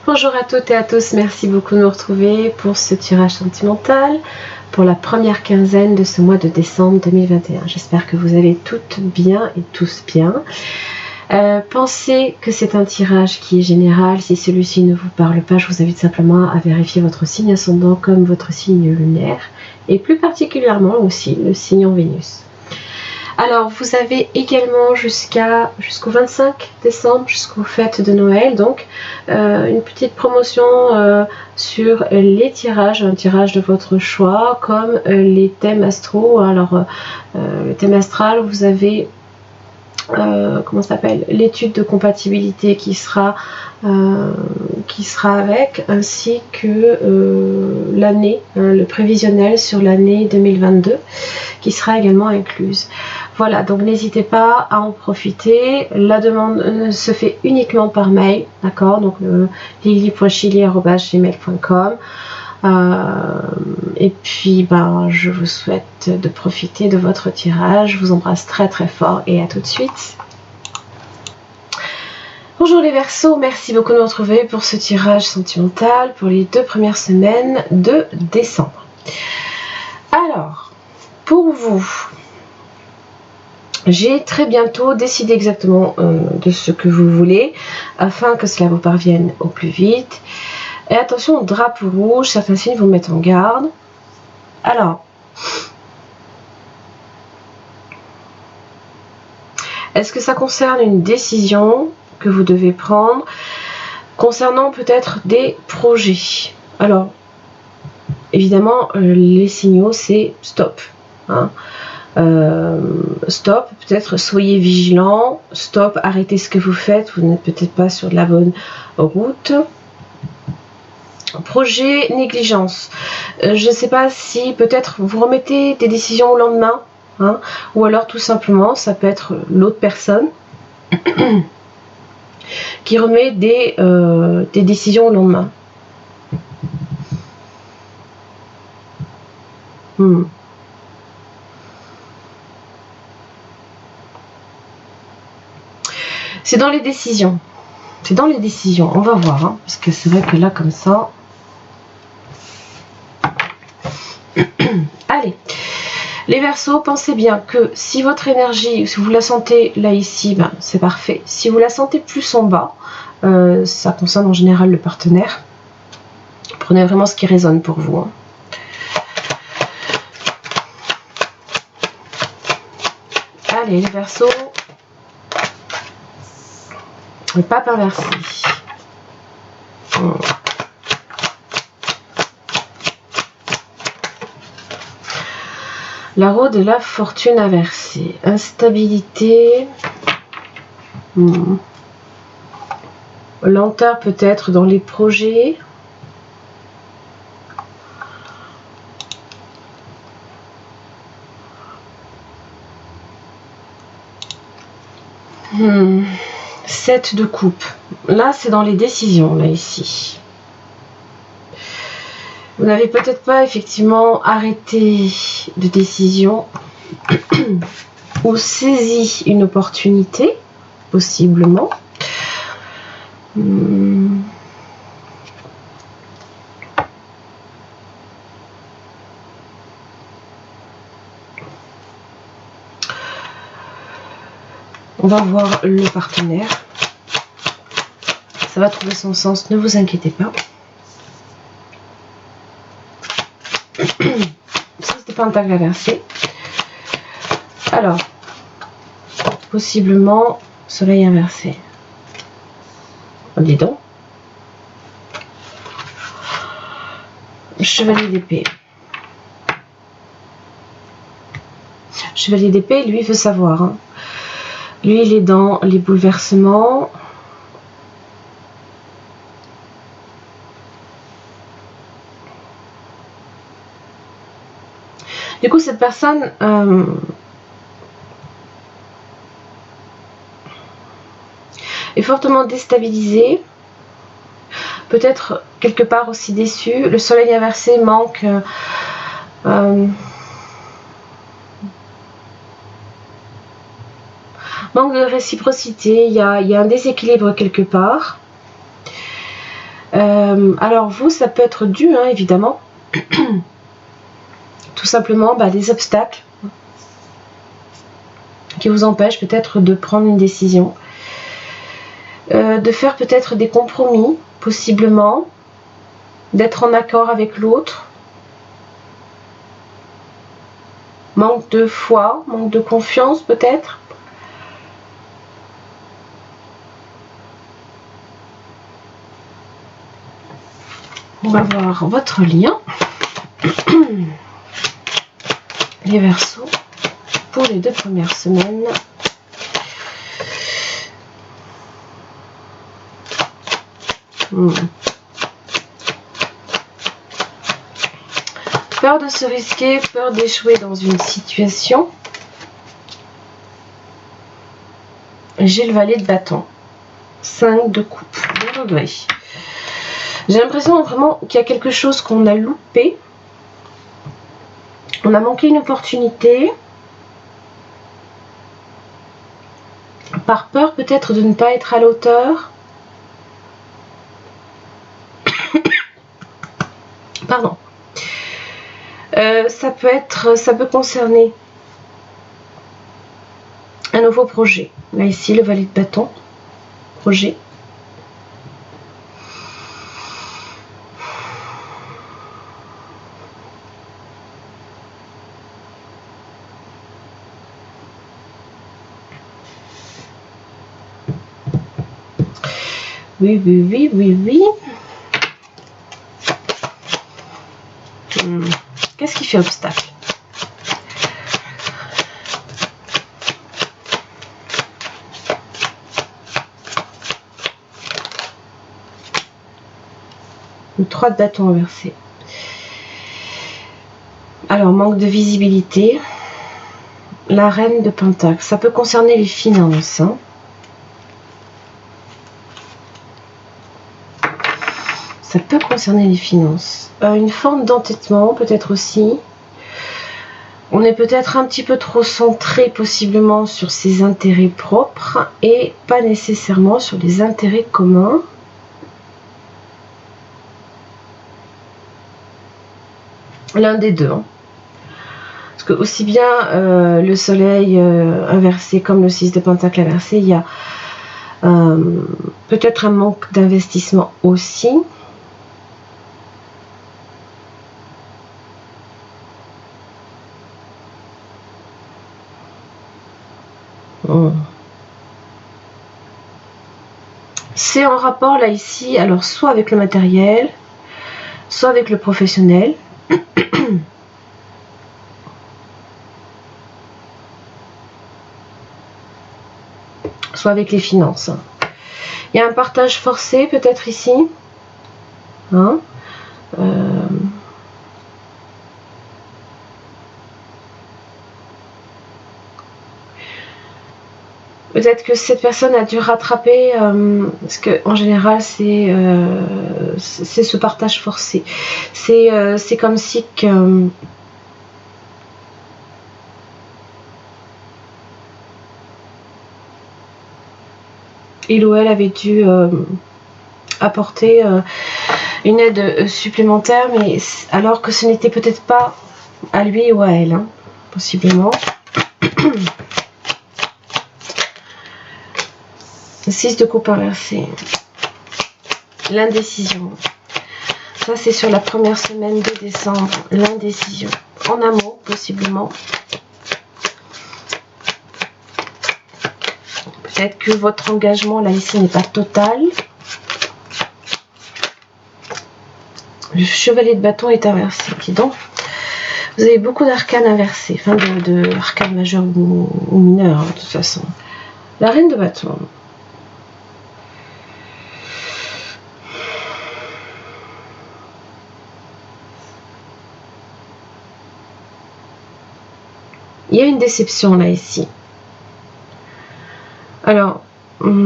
Bonjour à toutes et à tous, merci beaucoup de nous retrouver pour ce tirage sentimental pour la première quinzaine de ce mois de décembre 2021. J'espère que vous allez toutes bien et tous bien. Pensez que c'est un tirage qui est général. Si celui-ci ne vous parle pas, je vous invite simplement à vérifier votre signe ascendant comme votre signe lunaire et plus particulièrement aussi le signe en Vénus. Alors, vous avez également jusqu'au 25 décembre, jusqu'aux fêtes de Noël, donc une petite promotion sur les tirages, un tirage de votre choix, comme les thèmes astraux. Alors, le thème astral, vous avez comment ça s'appelle, l'étude de compatibilité qui sera avec, ainsi que l'année, le prévisionnel sur l'année 2022 qui sera également incluse. Voilà, donc n'hésitez pas à en profiter. La demande se fait uniquement par mail, d'accord, donc lily.chili@gmail.com. Et puis je vous souhaite de profiter de votre tirage. Je vous embrasse très très fort et à tout de suite. Bonjour les Verseaux, merci beaucoup de nous retrouver pour ce tirage sentimental pour les 2 premières semaines de décembre. Alors, pour vous, j'ai très bientôt décidé exactement de ce que vous voulez afin que cela vous parvienne au plus vite. Et attention au drapeau rouge, certains signes vous mettent en garde. Alors, est-ce que ça concerne une décision que vous devez prendre concernant peut-être des projets? Alors, évidemment, les signaux, c'est stop. Stop, peut-être soyez vigilant. Stop, arrêtez ce que vous faites. Vous n'êtes peut-être pas sur la bonne route. Projet, négligence. Je ne sais pas si peut-être vous remettez des décisions au lendemain, ou alors tout simplement, ça peut être l'autre personne qui remet des décisions au lendemain. C'est dans les décisions. C'est dans les décisions. On va voir, parce que c'est vrai que là, comme ça... Allez, les Verseaux, pensez bien que si votre énergie, si vous la sentez là ici, c'est parfait. Si vous la sentez plus en bas, ça concerne en général le partenaire. Prenez vraiment ce qui résonne pour vous. Allez, les Verseaux, le pape inversé. La roue de la fortune inversée. Instabilité. Lenteur peut-être dans les projets. Sept de coupe. Là, c'est dans les décisions, là, ici. Vous n'avez peut-être pas effectivement arrêté de décision ou saisi une opportunité, possiblement. On va voir le partenaire. Ça va trouver son sens, ne vous inquiétez pas. Ça, c'était pas un tag inversé. Alors, possiblement, soleil inversé. Oh, dis donc. Chevalier d'épée. Chevalier d'épée, lui, veut savoir. Lui, il est dans les bouleversements. Du coup, cette personne est fortement déstabilisée, peut-être quelque part aussi déçue. Le soleil inversé manque manque de réciprocité, il y a un déséquilibre quelque part. Alors vous, ça peut être dû, hein, évidemment, tout simplement des obstacles qui vous empêchent peut-être de prendre une décision, de faire peut-être des compromis, possiblement, d'être en accord avec l'autre. Manque de foi, manque de confiance peut-être. On va voir votre lien. Les Verseaux pour les 2 premières semaines. Peur de se risquer, peur d'échouer dans une situation. J'ai le valet de bâton. 5 de coupe. Des regrets. J'ai l'impression vraiment qu'il y a quelque chose qu'on a loupé. On a manqué une opportunité. Par peur peut-être de ne pas être à l'auteur. Pardon. Ça peut concerner un nouveau projet. Là ici, le valet de bâton. Projet. Oui. Qu'est-ce qui fait obstacle? Le 3 de bâton inversé. Alors, manque de visibilité. La reine de pentacle. Ça peut concerner les finances. Hein. Ça peut concerner les finances. Une forme d'entêtement peut-être aussi. On est peut-être un petit peu trop centré possiblement sur ses intérêts propres et pas nécessairement sur les intérêts communs. L'un des deux. Hein. Parce que aussi bien le soleil inversé comme le 6 de pentacle inversé, il y a peut-être un manque d'investissement aussi. C'est en rapport là ici, alors soit avec le matériel, soit avec le professionnel. Soit avec les finances. Il y a un partage forcé peut-être ici. Hein peut-être que cette personne a dû rattraper, parce qu'en général c'est ce partage forcé. C'est comme si que il ou elle avait dû apporter une aide supplémentaire, mais alors que ce n'était peut-être pas à lui ou à elle, hein, possiblement. 6 de coupe inversée. L'indécision. Ça, c'est sur la première semaine de décembre. L'indécision. En amour, possiblement. Peut-être que votre engagement, là, ici, n'est pas total. Le chevalier de bâton est inversé. Donc, vous avez beaucoup d'arcanes inversés. Enfin, de arcanes majeures ou mineures, hein, de toute façon. La reine de bâton. Il y a une déception là ici. Alors,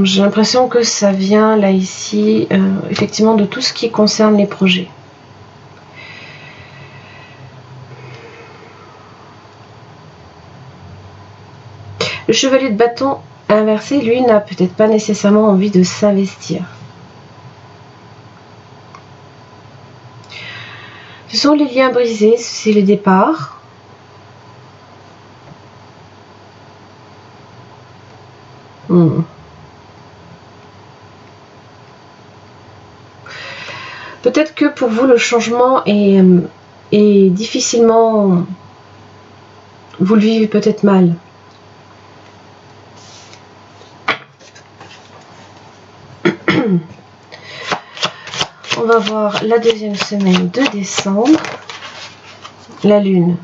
j'ai l'impression que ça vient là ici, effectivement, de tout ce qui concerne les projets. Le chevalier de bâton inversé, lui, n'a peut-être pas nécessairement envie de s'investir. sont les liens brisés, c'est le départ. Peut-être que pour vous, le changement est difficilement... Vous le vivez peut-être mal. On va voir la deuxième semaine de décembre. La lune.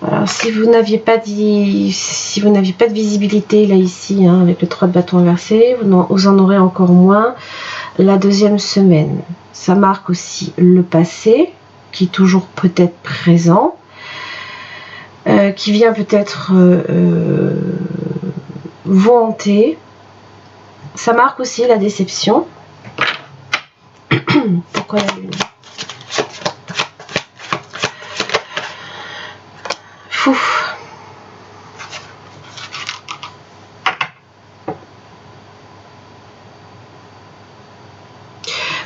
Alors, si vous n'aviez pas de visibilité là ici, hein, avec le 3 de bâton inversé, vous en aurez encore moins la deuxième semaine. Ça marque aussi le passé, qui est toujours peut-être présent, qui vient peut-être vous hanter. Ça marque aussi la déception. Pourquoi la lune? Fou.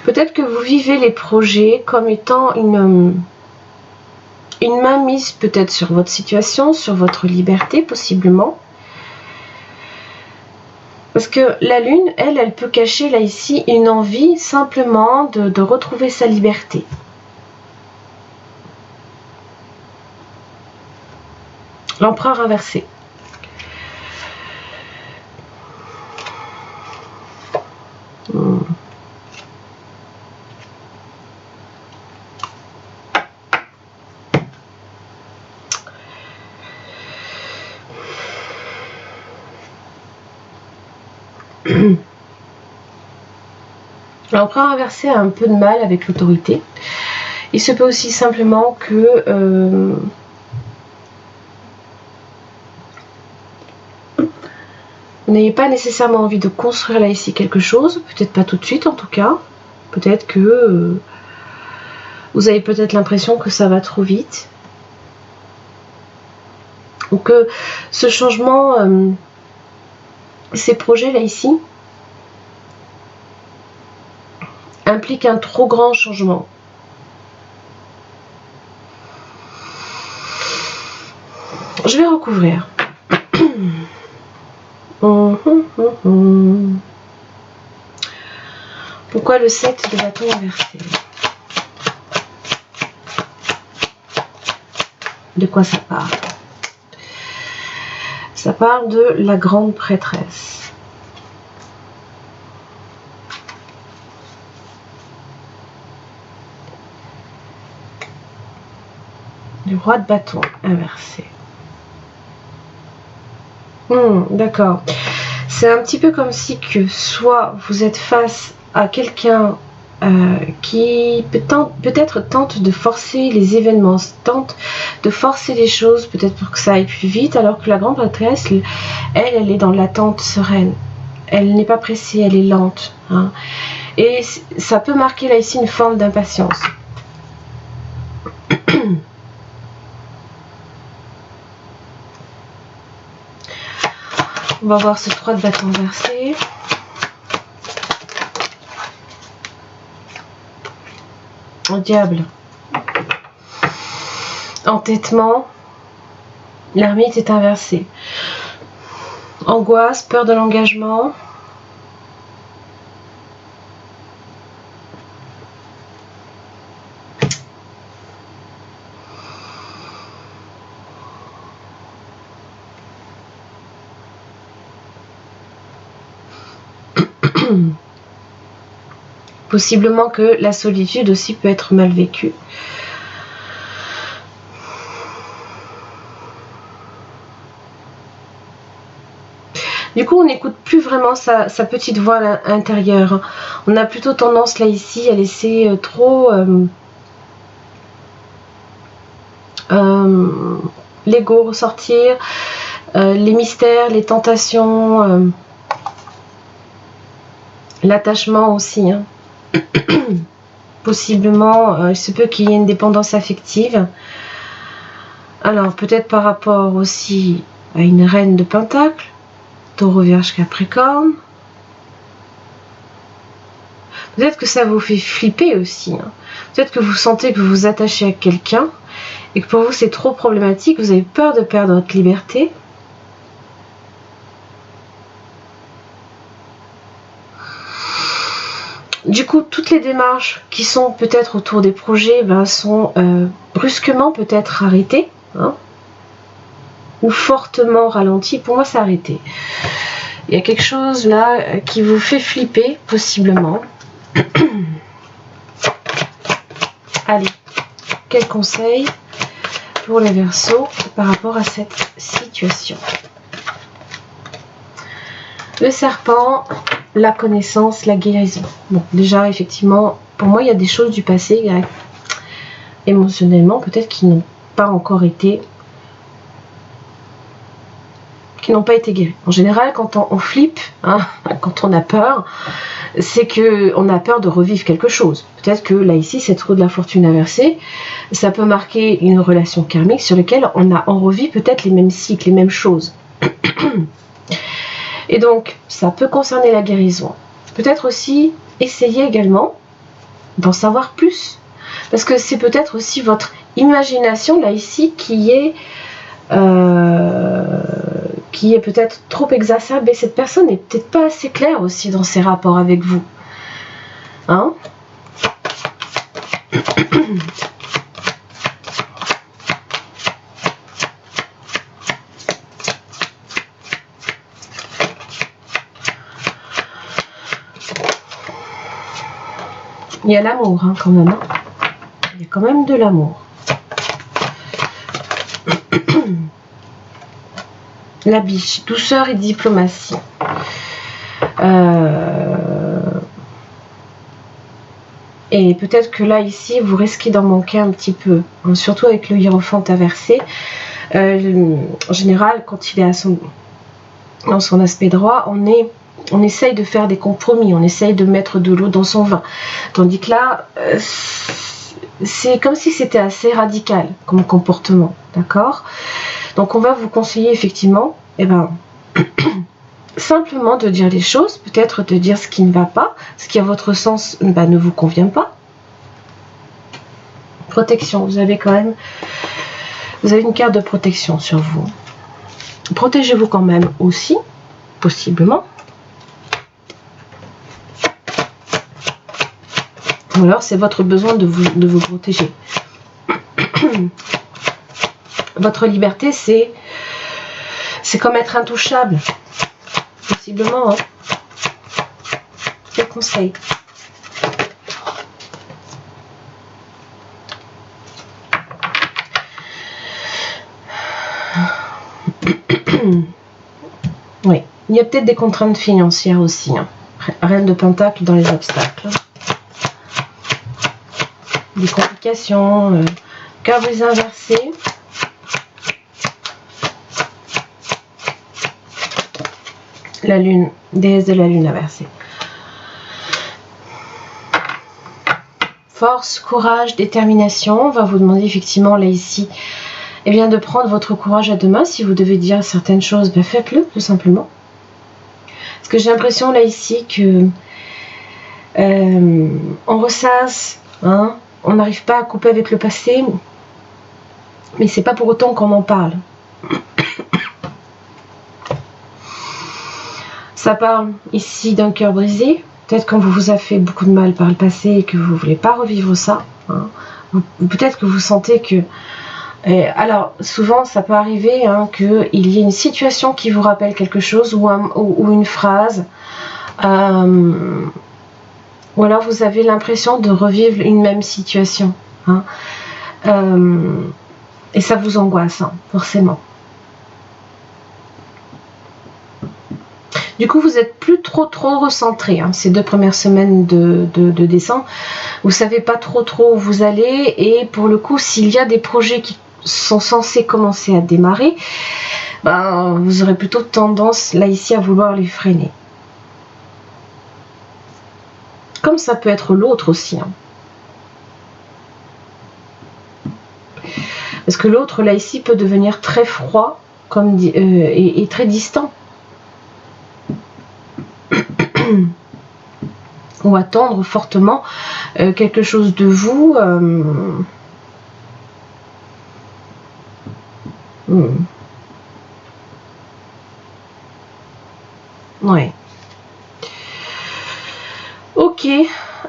Peut-être que vous vivez les projets comme étant une mainmise peut-être sur votre situation, sur votre liberté possiblement. Parce que la lune, elle peut cacher là ici une envie simplement de retrouver sa liberté. L'empereur inversé. L'empereur inversé a un peu de mal avec l'autorité. Il se peut aussi simplement que vous n'ayez pas nécessairement envie de construire là ici quelque chose, peut-être pas tout de suite en tout cas. Peut-être que vous avez peut-être l'impression que ça va trop vite. Ou que ce changement, ces projets là ici, impliquent un trop grand changement. Je vais recouvrir. Pourquoi le 7 de bâton inversé? De quoi ça parle? Ça parle de la grande prêtresse. Le roi de bâton inversé. D'accord. C'est un petit peu comme si que soit vous êtes face à quelqu'un qui peut-être tente de forcer les événements, tente de forcer les choses, peut-être pour que ça aille plus vite, alors que la grande prêtresse, elle est dans l'attente sereine. Elle n'est pas pressée, elle est lente. Hein. Et ça peut marquer là ici une forme d'impatience. On va voir ce 3 de bâton inversé. Au diable. Entêtement. L'ermite est inversé. Angoisse, peur de l'engagement. Possiblement que la solitude aussi peut être mal vécue. Du coup, on n'écoute plus vraiment sa petite voix intérieure. On a plutôt tendance là ici à laisser trop l'ego ressortir, les mystères, les tentations, l'attachement aussi. Hein. Possiblement, il se peut qu'il y ait une dépendance affective. Alors, peut-être par rapport aussi à une reine de Pentacle, Taureau, Vierge, Capricorne. Peut-être que ça vous fait flipper aussi. Hein. Peut-être que vous sentez que vous vous attachez à quelqu'un et que pour vous c'est trop problématique, vous avez peur de perdre votre liberté. Du coup, toutes les démarches qui sont peut-être autour des projets sont brusquement peut-être arrêtées, hein, ou fortement ralenties. Pour moi, c'est arrêté. Il y a quelque chose là qui vous fait flipper, possiblement. Allez, quel conseil pour les Verseaux par rapport à cette situation? Le serpent, la connaissance, la guérison. Bon, déjà, effectivement, pour moi, il y a des choses du passé, émotionnellement, peut-être qui n'ont pas encore été, guéries. En général, quand on flippe, hein, quand on a peur, c'est qu'on a peur de revivre quelque chose. Peut-être que là, ici, cette roue de la fortune inversée, ça peut marquer une relation karmique sur laquelle on revit peut-être les mêmes cycles, les mêmes choses. Et donc, ça peut concerner la guérison. Peut-être aussi essayer également d'en savoir plus. Parce que c'est peut-être aussi votre imagination, là, ici, qui est peut-être trop exacerbée. Cette personne n'est peut-être pas assez claire aussi dans ses rapports avec vous. Hein? Il y a l'amour, hein, quand même. Hein. Il y a quand même de l'amour. La biche, douceur et diplomatie. Et peut-être que là, ici, vous risquez d'en manquer un petit peu. Hein, surtout avec le hiérophant inversé. En général, quand il est dans son aspect droit, on essaye de faire des compromis, on essaye de mettre de l'eau dans son vin. Tandis que là, c'est comme si c'était assez radical comme comportement, d'accord? Donc on va vous conseiller effectivement, simplement de dire les choses, peut-être de dire ce qui ne va pas, ce qui à votre sens ne vous convient pas. Protection, vous avez une carte de protection sur vous. Protégez-vous quand même aussi, possiblement. Ou alors c'est votre besoin de vous protéger. Votre liberté, c'est comme être intouchable. Possiblement. Hein. Quel conseil? Oui, il y a peut-être des contraintes financières aussi. Hein. Reine de Pentacle dans les obstacles. Des complications, cœur brisé inversé. La lune, déesse de la lune inversée. Force, courage, détermination. On va vous demander effectivement là ici de prendre votre courage à deux mains. Si vous devez dire certaines choses, faites-le tout simplement. Parce que j'ai l'impression là ici que on ressasse, hein, on n'arrive pas à couper avec le passé, mais c'est pas pour autant qu'on en parle. Ça parle ici d'un cœur brisé. Peut-être qu'on vous a fait beaucoup de mal par le passé et que vous ne voulez pas revivre ça. Hein. Ou peut-être que vous sentez que... alors, souvent, ça peut arriver qu'il y ait une situation qui vous rappelle quelque chose ou une phrase. Ou alors, vous avez l'impression de revivre une même situation. Hein. Et ça vous angoisse, hein, forcément. Du coup, vous n'êtes plus trop recentré. Hein, ces 2 premières semaines de décembre. Vous ne savez pas trop où vous allez. Et pour le coup, s'il y a des projets qui sont censés commencer à démarrer, vous aurez plutôt tendance, là, ici, à vouloir les freiner. Comme ça peut être l'autre aussi. Hein. Parce que l'autre, là, ici, peut devenir très froid et très distant. ou attendre fortement quelque chose de vous. Ouais. Ok,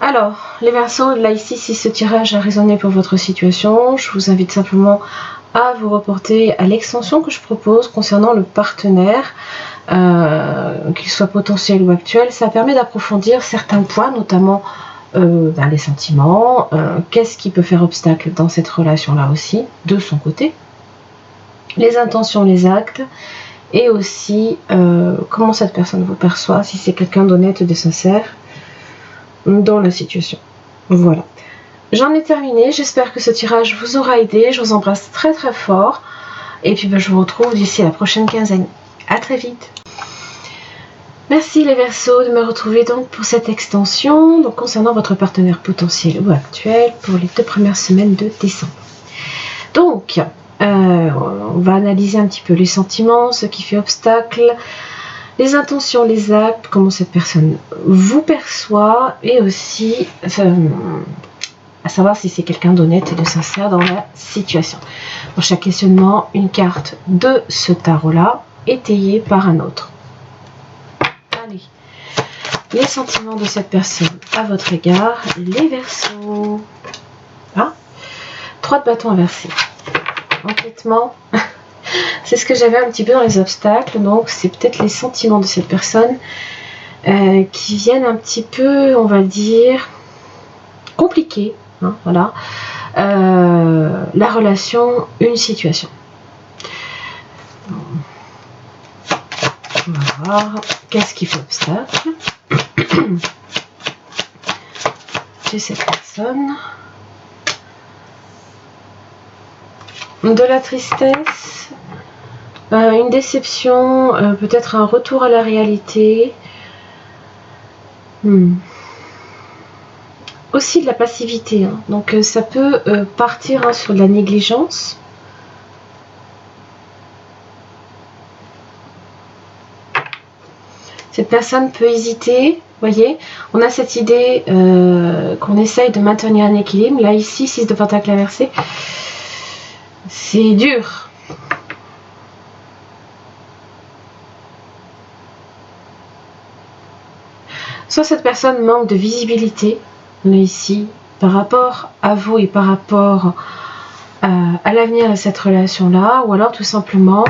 alors les Verseaux, là ici, si ce tirage a résonné pour votre situation, je vous invite simplement à vous reporter à l'extension que je propose concernant le partenaire, qu'il soit potentiel ou actuel. Ça permet d'approfondir certains points, notamment les sentiments, qu'est-ce qui peut faire obstacle dans cette relation-là aussi, de son côté, les intentions, les actes, et aussi comment cette personne vous perçoit, si c'est quelqu'un d'honnête et de sincère dans la situation. Voilà. J'en ai terminé, j'espère que ce tirage vous aura aidé, je vous embrasse très très fort, et puis je vous retrouve d'ici la prochaine quinzaine. À très vite. Merci les Verseaux de me retrouver donc pour cette extension, donc concernant votre partenaire potentiel ou actuel pour les 2 premières semaines de décembre. Donc, on va analyser un petit peu les sentiments, ce qui fait obstacle, les intentions, les actes, comment cette personne vous perçoit, et aussi à savoir si c'est quelqu'un d'honnête et de sincère dans la situation. Pour chaque questionnement, une carte de ce tarot-là, étayée par un autre. Allez, les sentiments de cette personne à votre égard, les Verseaux. Ah, 3 de bâtons inversés. Entêtement. C'est ce que j'avais un petit peu dans les obstacles, donc c'est peut-être les sentiments de cette personne qui viennent un petit peu, on va dire, compliqués. Hein, voilà. La relation, une situation. On va voir qu'est-ce qui fait obstacle chez cette personne. De la tristesse, une déception, peut-être un retour à la réalité. Aussi de la passivité, hein. Donc ça peut partir sur de la négligence. Cette personne peut hésiter, voyez, on a cette idée qu'on essaye de maintenir un équilibre. Là ici, 6 de pentacle inversé, c'est dur. Soit cette personne manque de visibilité, là ici, par rapport à vous et par rapport à l'avenir de cette relation-là, ou alors tout simplement